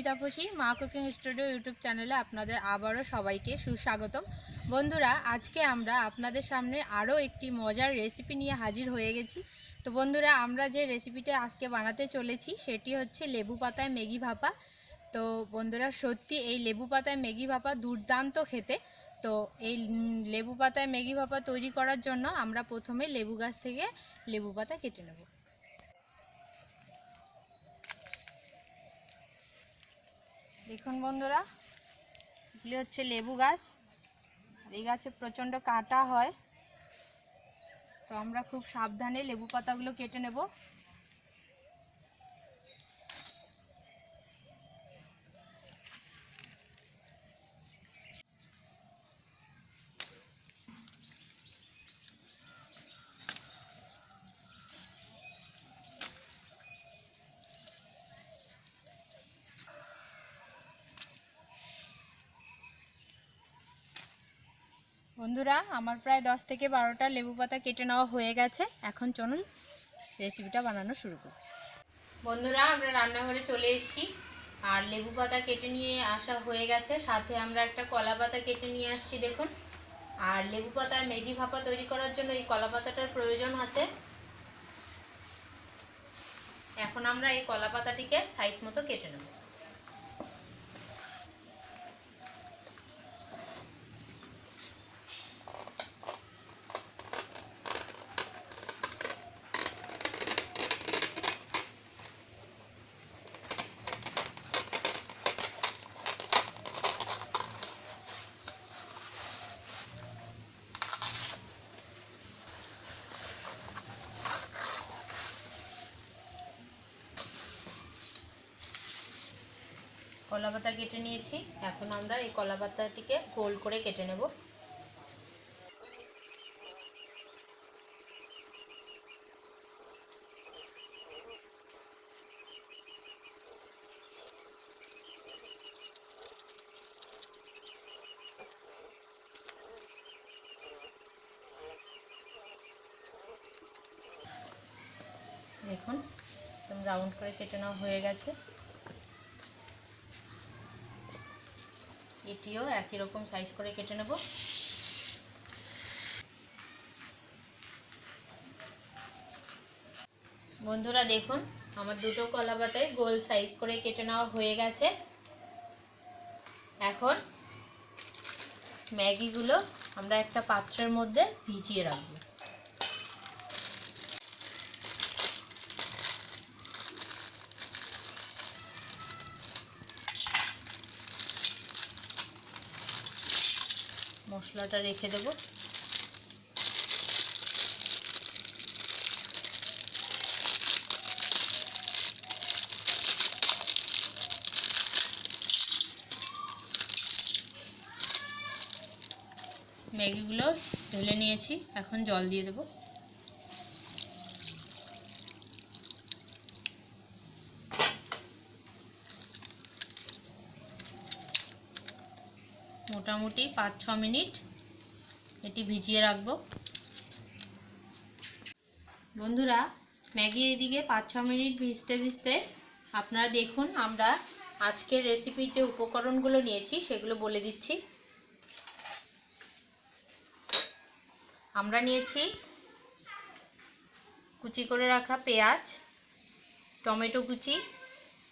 তাপসী মা cooking studio YouTube চ্যানেলে আপনাদের আবারও সবাইকে সুস্বাগতম। বন্ধুরা, আজকে আমরা আপনাদের সামনে আরও একটি মজার রেসিপি নিয়ে হাজির হয়ে গেছি। তো বন্ধুরা, আমরা যে রেসিপিটা আজকে বানাতে চলেছি সেটি হচ্ছে লেবু পাতায় ম্যাগি ভাপা। তো বন্ধুরা, সত্যি এই লেবু পাতায় ম্যাগি ভাপা দুর্দান্ত খেতে। তো এই লেবু পাতায় ম্যাগি ভাপা তৈরি করার জন্য আমরা প্রথমে লেবু গাছ থেকে লেবু পাতা কেটে নেব। দেখুন বন্ধুরা, এগুলি হচ্ছে লেবু গাছ। এই গাছে প্রচণ্ড কাটা হয়, তো আমরা খুব সাবধানে লেবু পাতাগুলো কেটে নেব। বন্ধুরা, আমার প্রায় 10 থেকে 12টা লেবু পাতা কেটে নেওয়া হয়ে গেছে। এখন চলুন রেসিপিটা বানানো শুরু করি। বন্ধুরা, আমরা রান্নাঘরে চলে এসেছি, আর লেবু পাতা কেটে নিয়ে আসা হয়ে গেছে। সাথে আমরা একটা কলা পাতা কেটে নিয়ে আসছি দেখুন। আর লেবু পাতায় ম্যাগি ভাপা তৈরি করার জন্য এই কলা পাতাটার প্রয়োজন আছে। এখন আমরা এই কলা পাতাটিকে সাইজ মতো কেটে নেব। কলা পাতা কেটে নিয়েছি। এখন আমরা এই কলা পাতাটিকে গোল করে কেটে নেব। দেখুন, রাউন্ড করে কেটে নেওয়া হয়ে গেছে। এটিও একই রকম সাইজ করে কেটে নেব। বন্ধুরা দেখুন, আমার দুটো কলা পাতায় গোল সাইজ করে কেটে নেওয়া হয়ে গেছে। এখন ম্যাগিগুলো আমরা একটা পাত্রের মধ্যে ভিজিয়ে রাখবো। মশলাটা রেখে দেব। ম্যাগিগুলো ঢেলে নিয়েছি, এখন জল দিয়ে দেব। মোটামুটি 5-6 মিনিট এটি ভিজিয়ে রাখবো। বন্ধুরা, ম্যাগি এদিকে 5-6 মিনিট ভিজতে ভিজতে আপনারা দেখুন, আমরা আজকের রেসিপির যে উপকরণগুলো নিয়েছি সেগুলো বলে দিচ্ছি। আমরা নিয়েছি কুচি করে রাখা পেঁয়াজ, টমেটো কুচি,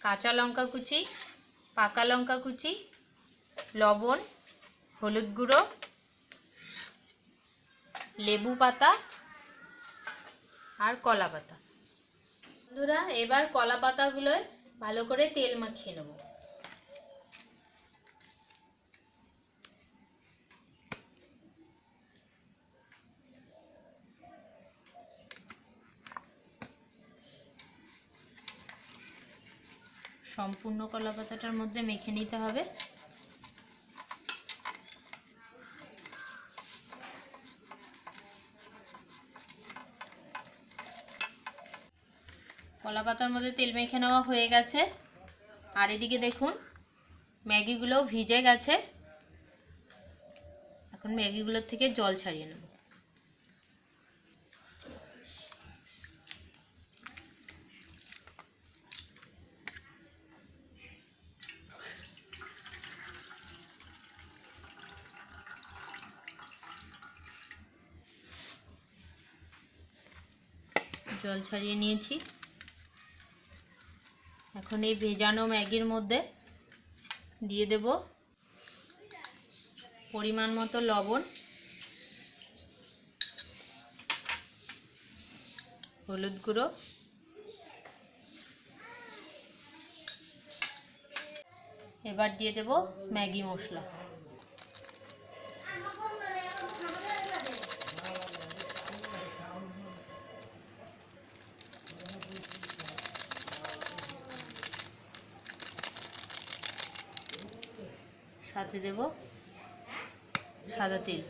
কাঁচা লঙ্কা কুচি, পাকা লঙ্কা কুচি, লবণ, হলুদ গুঁড়ো, লেবু পাতা আর কলা পাতা। বন্ধুরা, এবার কলা পাতাগুলো ভালো করে তেল মাখিয়ে নেব। সম্পূর্ণ কলা পাতাটার মধ্যে মেখে নিতে হবে। কলা পাতার মধ্যে তেল মেখে নেওয়া হয়ে গেছে। আর এদিকে দেখুন, ম্যাগিগুলো ভিজে গেছে। এখন ম্যাগিগুলোর থেকে জল ছাড়িয়ে নেব। জল ছাড়িয়ে নিয়েছি। এখন এই ভেজানো ম্যাগির মধ্যে দিয়ে দেব পরিমাণ মতো লবণ, হলুদ গুঁড়ো, এবার দিয়ে দেব ম্যাগি মশলা। সাথে দেব সাদা তেল।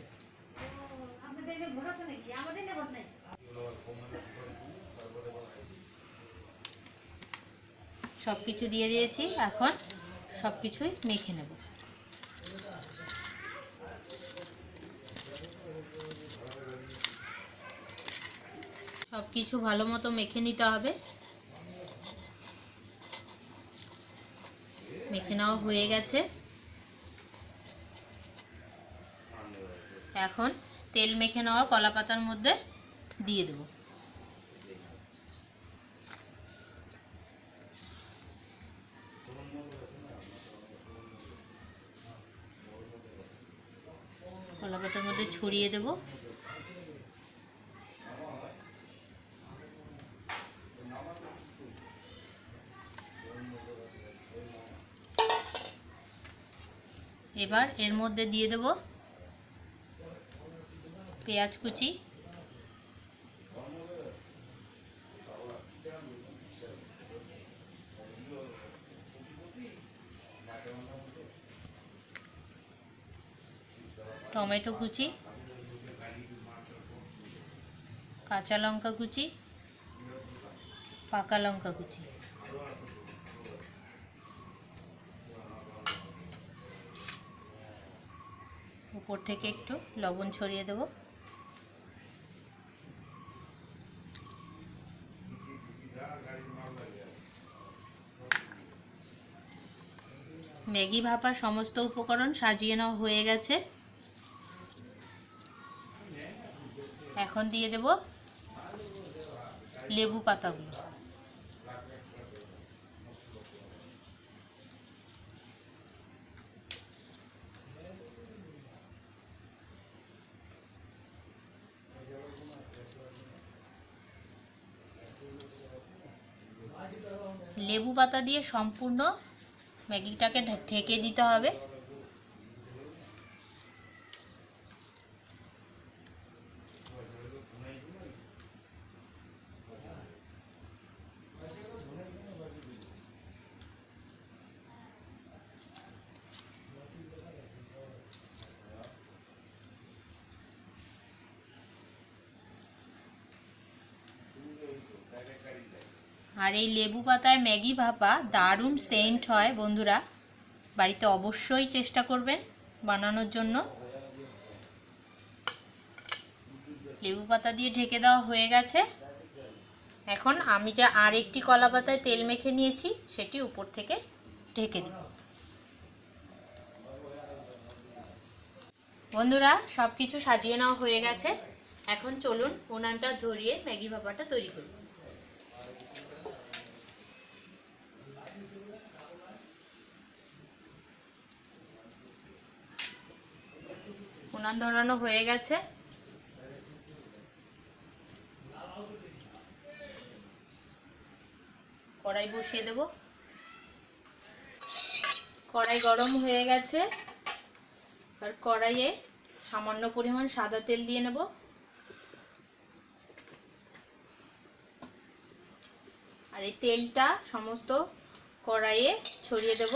সব কিছু দিয়ে দিয়েছি, এখন সব কিছুই মেখে নেব। সব কিছু ভালো মতো মেখে নিতে হবে। মেখে নেওয়া হয়ে গেছে। এখন তেল মেখে নেওয়া কলা পাতার মধ্যে দিয়ে দেব। কলা পাতার মধ্যে ছড়িয়ে দেব। এবার এর মধ্যে দিয়ে দেব পেঁয়াজ কুচি, টমেটো কুচি, কাঁচা লঙ্কা কুচি, পাকা লঙ্কা কুচি, উপর থেকে একটু লবণ ছড়িয়ে দেব। ম্যাগি ভাপার সমস্ত উপকরণ সাজিয়ে নেওয়া হয়ে গেছে। এখন দিয়ে দেব লেবু পাতাগুলো। লেবু পাতা দিয়ে সম্পূর্ণ ম্যাগিটাকে ঢেকে দিতে হবে। আর এই লেবু পাতায় ম্যাগি ভাপা দারুণ সেন্ট হয়। বন্ধুরা বাড়িতে অবশ্যই চেষ্টা করবেন বানানোর জন্য। লেবু পাতা দিয়ে ঢেকে দেওয়া হয়ে গেছে। এখন আমি যে আর একটি কলা পাতায় তেল মেখে নিয়েছি সেটি উপর থেকে ঢেকে দেব। বন্ধুরা সব কিছু সাজিয়ে নেওয়া হয়ে গেছে। এখন চলুন উনানটা ধরিয়ে ম্যাগি ভাপাটা তৈরি করব। উনান ধরানো হয়ে গেছে। কড়াই বসিয়ে দেব। কড়াই গরম হয়ে গেছে। আর কড়াইয়ে সামান্য পরিমাণ সাদা তেল দিয়ে নেব। আর এই তেলটা সমস্ত কড়াইয়ে ছড়িয়ে দেব।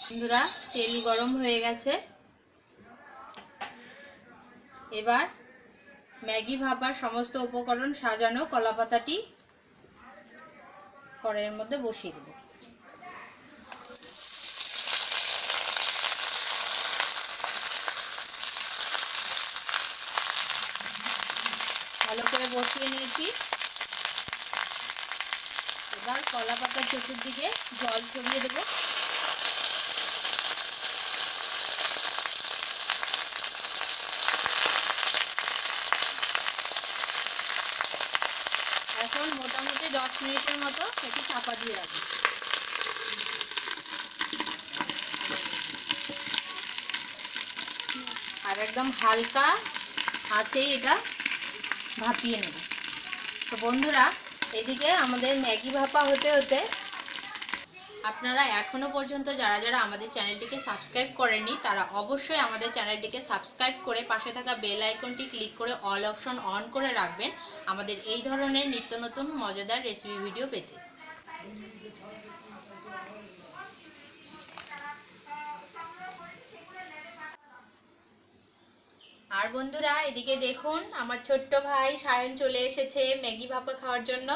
বন্ধুরা তেল গরম হয়ে গেছে। এবার ম্যাগি ভাপার সমস্ত উপকরণ সাজানো কলাপাতাটি কড়াইয়ের মধ্যে বসিয়ে দেব। ভালো করে বসিয়ে নিয়েছি। এবার কলাপাতার চতুর্দিকে জল ছড়িয়ে দেব। একদম হালকা আঁচেই এটা ভাপিয়ে নেব। তো বন্ধুরা এদিকে আমাদের ম্যাগি ভাপা হতে হতে আপনারা এখনও পর্যন্ত যারা যারা আমাদের চ্যানেলটিকে সাবস্ক্রাইব করেননি তারা অবশ্যই আমাদের চ্যানেলটিকে সাবস্ক্রাইব করে পাশে থাকা বেল আইকনটি ক্লিক করে অল অপশন অন করে রাখবেন আমাদের এই ধরনের নিত্য নতুন মজাদার রেসিপি ভিডিও পেতে। আর বন্ধুরা এদিকে দেখুন আমার ছোট্ট ভাই সায়ন চলে এসেছে ম্যাগি ভাপা খাওয়ার জন্য।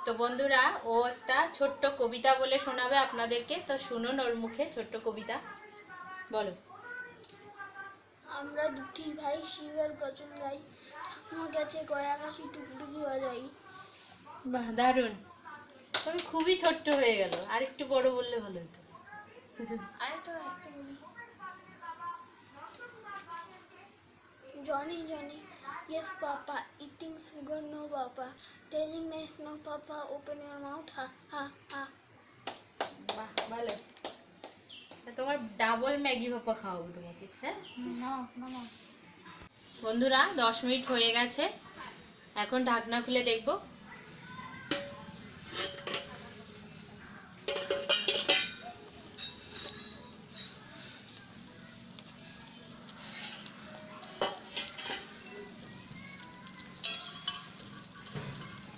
তো বন্ধুরা ও একটা ছোট্ট কবিতা বলে শোনাবে আপনাদেরকে, তো শুনুন ওর মুখে ছোট্ট কবিতা। বলো। আমরা দুটি ভাই শিবের বচন গাই, ঠাকুমা গেছে গয়া কাশি টুকটুকি বাজাই। বাহ, দারুণ। তবে খুবই ছোট্ট হয়ে গেল, আর একটু বড় বললে ভালো হতো। আরেকটা বলি। Johnny, Johnny, yes papa, eating sugar no papa, telling nice no papa, open your mouth, ha ha ha. বাহ, ভালো। তোমার ডাবল ম্যাগি ভাপা খাওয়াবো তোমাকে। হ্যাঁ না বন্ধুরা 10 মিনিট হয়ে গেছে, এখন ঢাকনা খুলে দেখব।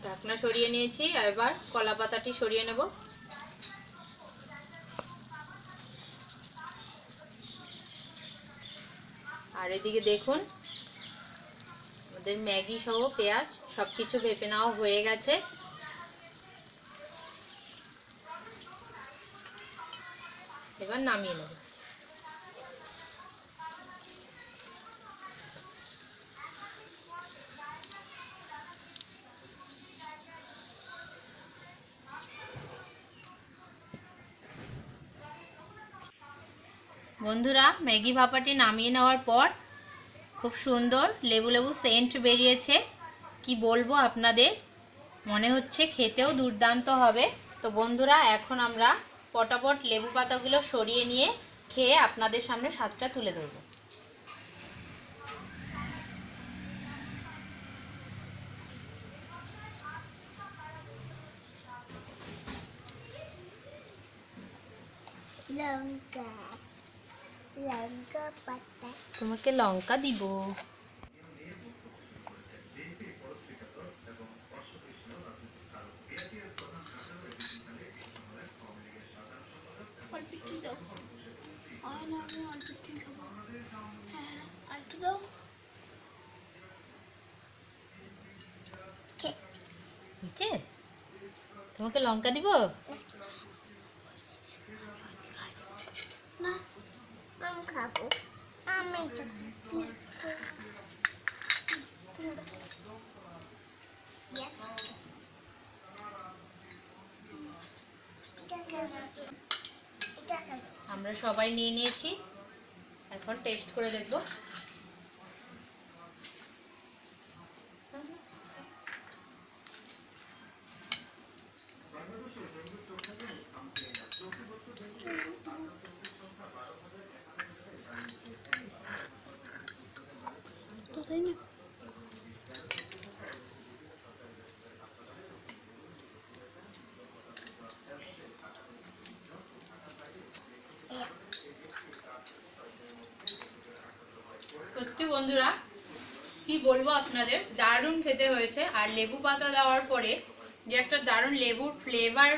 ঢাকনা সরিয়ে নিয়েছি, এবার কলা পাতাটি সরিয়ে নেব। আর এদিকে দেখুন আমাদের ম্যাগি সহ পেঁয়াজ সবকিছু ভেপে নেওয়া হয়ে গেছে। এবার নামিয়ে নেব। বন্ধুরা ম্যাগি ভাপাটি নামিয়ে নেওয়ার পর খুব সুন্দর লেবু লেবু সেন্ট বেরিয়েছে, কি বলবো আপনাদের, মনে হচ্ছে খেতেও দুর্দান্ত হবে। তো বন্ধুরা এখন আমরা পটাপট লেবু পাতাগুলো সরিয়ে নিয়ে খেয়ে আপনাদের সামনে স্বাদটা তুলে ধরব। লঙ্কা লঙ্কা পাতা, তোমাকে লঙ্কা দিব। অল্প একটু দাও। আর না, আমি অল্প একটু খাবো। হ্যাঁ আর একটু দাও। বুঝছে? তোমাকে লঙ্কা দিব। না আমি খাবো, আমি আমরা সবাই নিয়ে নিয়েছি, এখন টেস্ট করে দেখব। তাই না? সত্যি বন্ধুরা কি বলবো আপনাদের, দারুণ খেতে হয়েছে। আর লেবু পাতা দেওয়ার পরে যে একটা দারুণ লেবুর ফ্লেভার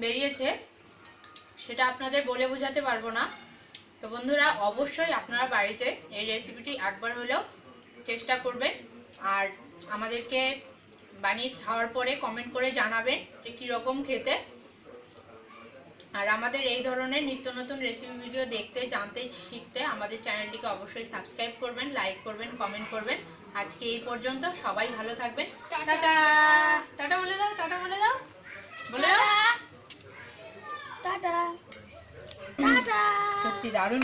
বেরিয়েছে সেটা আপনাদের বলে বোঝাতে পারবো না। তো বন্ধুরা অবশ্যই আপনারা বাড়িতে এই রেসিপিটি একবার হলেও চেষ্টা করবেন, আর আমাদেরকে বানিয়ে খাওয়ার পরে কমেন্ট করে জানাবেন যে কীরকম খেতে। আর আমাদের এই ধরনের নিত্য নতুন রেসিপি ভিডিও দেখতে, জানতে, শিখতে আমাদের চ্যানেলটিকে অবশ্যই সাবস্ক্রাইব করবেন, লাইক করবেন, কমেন্ট করবেন। আজকে এই পর্যন্ত, সবাই ভালো থাকবেন। টাটা টাটা বলে দাও, টাটা বলে দাও, বলে দাও টাটা টাটা। সত্যি দারুণ।